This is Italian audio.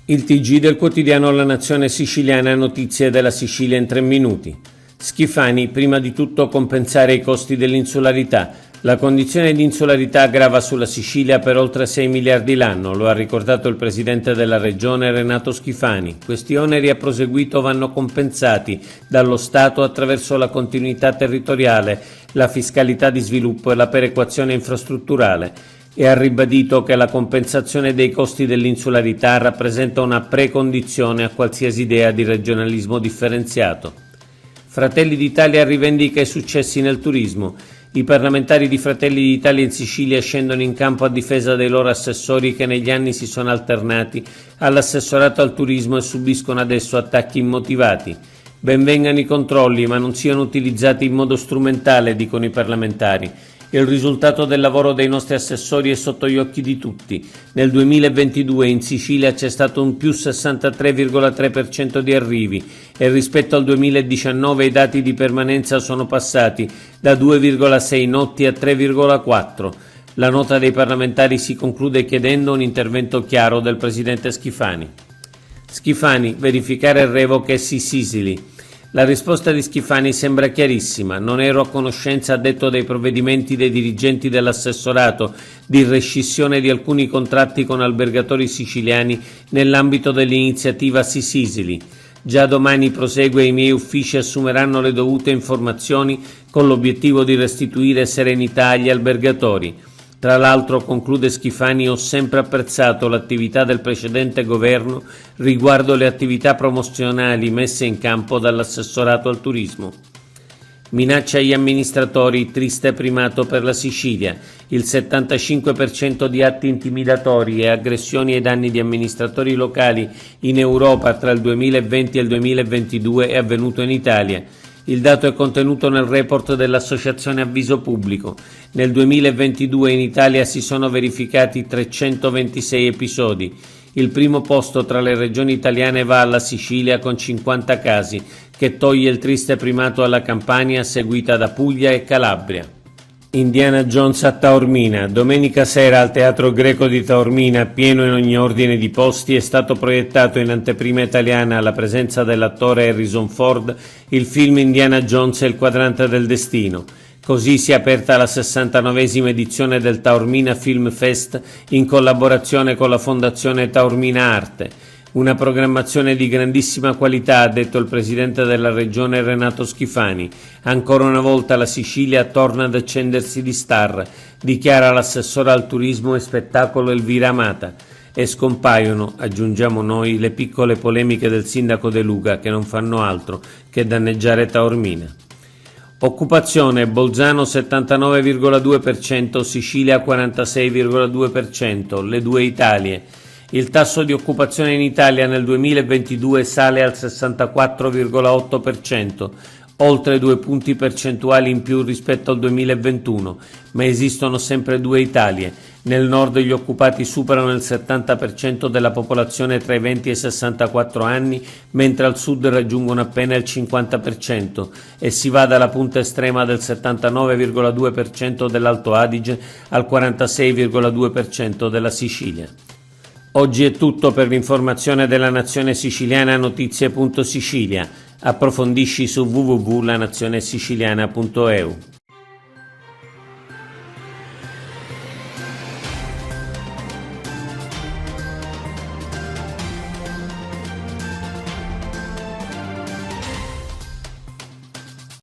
Il TG del quotidiano La Nazione Siciliana, notizie della Sicilia in 3 minuti. Schifani, prima di tutto compensare i costi dell'insularità. La condizione di insularità grava sulla Sicilia per oltre 6 miliardi l'anno, lo ha ricordato il presidente della regione Renato Schifani. Questi oneri a proseguito vanno compensati dallo Stato attraverso la continuità territoriale, la fiscalità di sviluppo e la perequazione infrastrutturale. E ha ribadito che la compensazione dei costi dell'insularità rappresenta una precondizione a qualsiasi idea di regionalismo differenziato. Fratelli d'Italia rivendica i successi nel turismo. I parlamentari di Fratelli d'Italia in Sicilia scendono in campo a difesa dei loro assessori che negli anni si sono alternati all'assessorato al turismo e subiscono adesso attacchi immotivati. Benvengano i controlli, ma non siano utilizzati in modo strumentale, dicono i parlamentari. Il risultato del lavoro dei nostri assessori è sotto gli occhi di tutti. Nel 2022 in Sicilia c'è stato un più 63,3% di arrivi e rispetto al 2019 i dati di permanenza sono passati da 2,6 notti a 3,4. La nota dei parlamentari si conclude chiedendo un intervento chiaro del presidente Schifani. Schifani, verificare revoche sì Sicily. La risposta di Schifani sembra chiarissima. Non ero a conoscenza, ha detto, dei provvedimenti dei dirigenti dell'assessorato di rescissione di alcuni contratti con albergatori siciliani nell'ambito dell'iniziativa Sì Sicily. Già domani, prosegue, i miei uffici assumeranno le dovute informazioni con l'obiettivo di restituire serenità agli albergatori. Tra l'altro, conclude Schifani, ho sempre apprezzato l'attività del precedente governo riguardo le attività promozionali messe in campo dall'assessorato al turismo. Minaccia agli amministratori, triste primato per la Sicilia. Il 75% di atti intimidatori e aggressioni ai danni di amministratori locali in Europa tra il 2020 e il 2022 è avvenuto in Italia. Il dato è contenuto nel report dell'Associazione Avviso Pubblico. Nel 2022 in Italia si sono verificati 326 episodi. Il primo posto tra le regioni italiane va alla Sicilia con 50 casi, che toglie il triste primato alla Campania, seguita da Puglia e Calabria. Indiana Jones a Taormina. Domenica sera al Teatro Greco di Taormina, pieno in ogni ordine di posti, è stato proiettato in anteprima italiana alla presenza dell'attore Harrison Ford il film Indiana Jones e il quadrante del destino. Così si è aperta la 69esima edizione del Taormina Film Fest in collaborazione con la Fondazione Taormina Arte. Una programmazione di grandissima qualità, ha detto il presidente della regione Renato Schifani. Ancora una volta la Sicilia torna ad accendersi di star, dichiara l'assessora al turismo e spettacolo Elvira Amata. E scompaiono, aggiungiamo noi, le piccole polemiche del sindaco De Luca che non fanno altro che danneggiare Taormina. Occupazione, Bolzano 79,2%, Sicilia 46,2%, le due Italie. Il tasso di occupazione in Italia nel 2022 sale al 64,8%, oltre 2 punti percentuali in più rispetto al 2021, ma esistono sempre due Italie. Nel nord gli occupati superano il 70% della popolazione tra i 20 e i 64 anni, mentre al sud raggiungono appena il 50% e si va dalla punta estrema del 79,2% dell'Alto Adige al 46,2% della Sicilia. Oggi è tutto. Per l'informazione della Nazione Siciliana, notizie.sicilia. Approfondisci su www.lanazionesiciliana.eu.